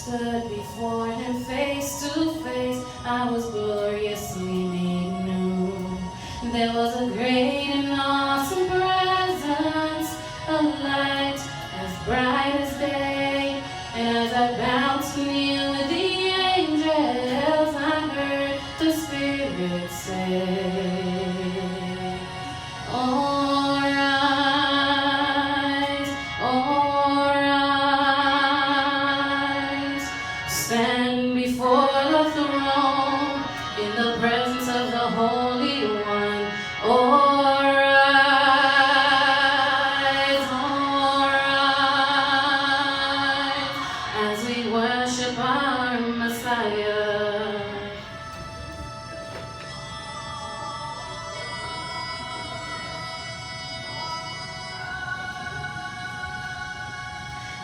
stood before him face to face, I was gloriously made new. There was a great and awesome presence, a light as bright as day. And as I bowed to kneel with the angels, I heard the Spirit say, all rise, stand before the throne in the presence of the Holy One. All rise, as we worship our Messiah.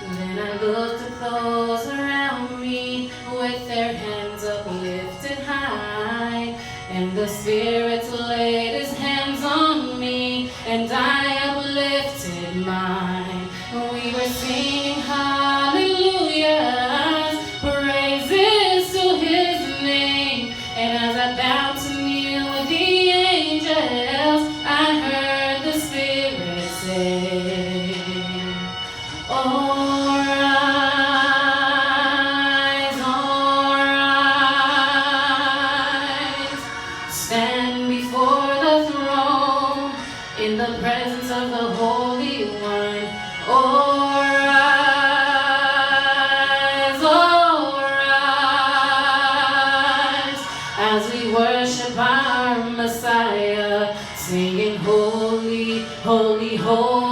Then I looked at those around me with their hands uplifted high, and the Spirit laid his hands on me, and I uplifted mine. We were singing hallelujahs, praises to his name, and as I bowed to kneel with the angels, I heard the Spirit say, all rise, stand before the throne in the presence of the Holy One. All rise, as we worship our Messiah, singing holy, holy, holy.